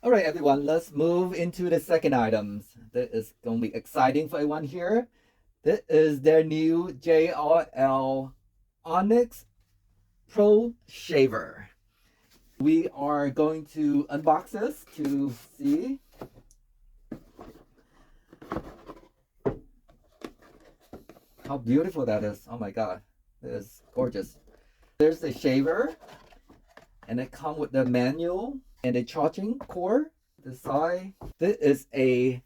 All right, everyone, let's move into the second items. That is going to be exciting for everyone here. This is their new JRL Onyx Pro Shaver. We are going to unbox this to see. How beautiful that is. Oh my God, it is gorgeous. There's the shaver, and it comes with the manual and a charging cord. The side. This is a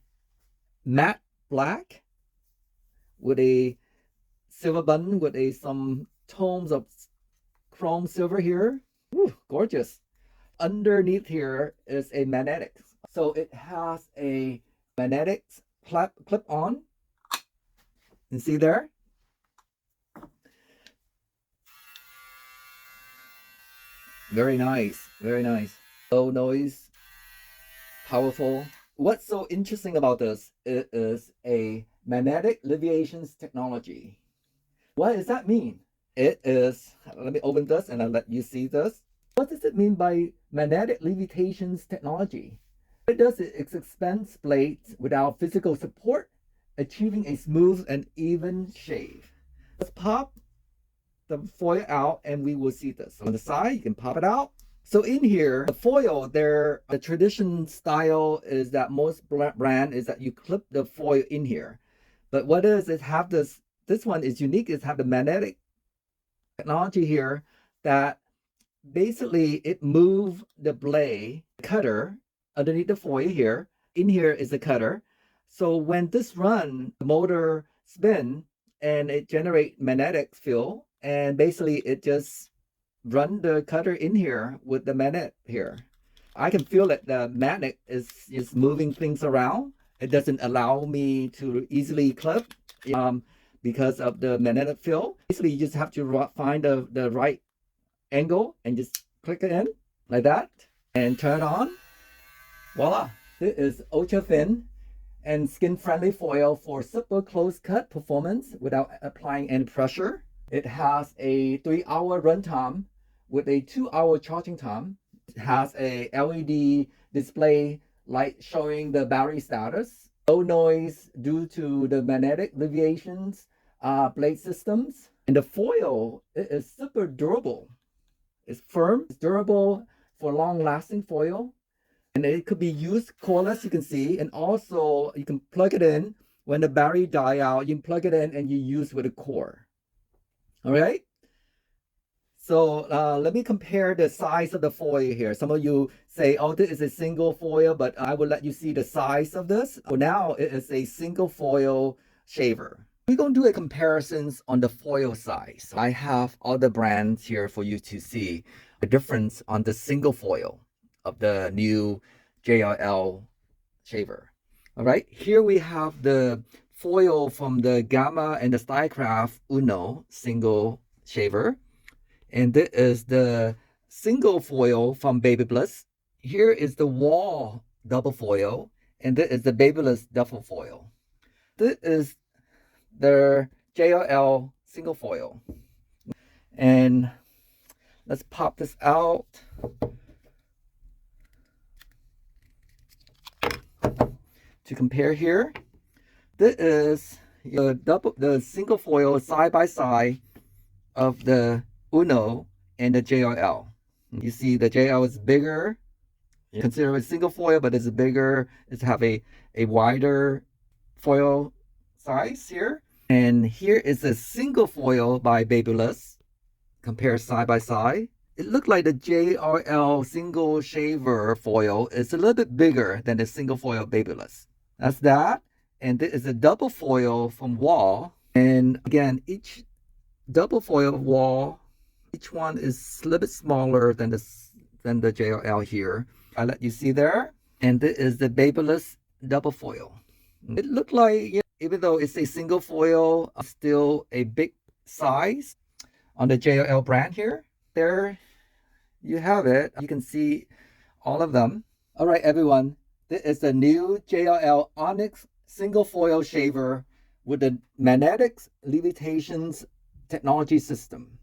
matte black with a silver button with some tones of chrome silver here. Woo, gorgeous. Underneath here is a magnetic. So it has a magnetic clip on. You see there? Very nice. Very nice. Low noise. Powerful. What's so interesting about this? It is a magnetic leviations technology. What does that mean? It is, let me open this and I'll let you see this. What does it mean by magnetic levitations technology? What it does is it expands blades without physical support, achieving a smooth and even shave. Let's pop the foil out and we will see this. On the side, you can pop it out. So in here, the foil, the tradition style is that most brand is that you clip the foil in here. But what is it have this one is unique, is have the magnetic technology here that basically it move the blade cutter underneath the foil here. In here is the cutter. So when this run, the motor spin and it generate magnetic field, and basically it just run the cutter in here with the magnet here. I can feel that the magnet is moving things around. It doesn't allow me to easily clip because of the magnetic field. Basically, you just have to find the right angle and just click it in like that and turn it on. Voila! This is ultra thin and skin-friendly foil for super close cut performance without applying any pressure. It has a 3-hour runtime with a 2-hour charging time. It has a LED display light showing the battery status. Low noise due to the magnetic leviations blade systems. And the foil, it is super durable. It's firm, it's durable for long-lasting foil. And it could be used cordless, you can see. And also, you can plug it in. When the battery die out, you can plug it in and you use with a cord. All right? So let me compare the size of the foil here. Some of you say, oh, this is a single foil, but I will let you see the size of this. So now it is a single foil shaver. We're going to do a comparisons on the foil size. I have other brands here for you to see the difference on the single foil of the new JRL shaver. All right, here we have the foil from the Gamma and the Stylecraft Uno single shaver. And this is the single foil from Baby Bliss. Here is the Wall double foil, and this is the Baby Bliss double foil. This is the JRL single foil. And let's pop this out. To compare here, this is the single foil side by side of the Uno and the JRL. You see the JRL is bigger. You consider it single foil, but it's bigger. It's have a wider foil size here. And here is a single foil by Baby Bliss. Compare side by side. It looked like the JRL single shaver foil is a little bit bigger than the single foil Baby Bliss. That's that. And this is a double foil from Wall. And again, each double foil Wall, each one is a little bit smaller than the JRL here. I let you see there. And this is the Baby Bliss double foil. It looked like, even though it's a single foil, still a big size on the JRL brand here. There you have it. You can see all of them. All right, everyone. This is the new JRL Onyx single foil shaver with the magnetic levitations technology system.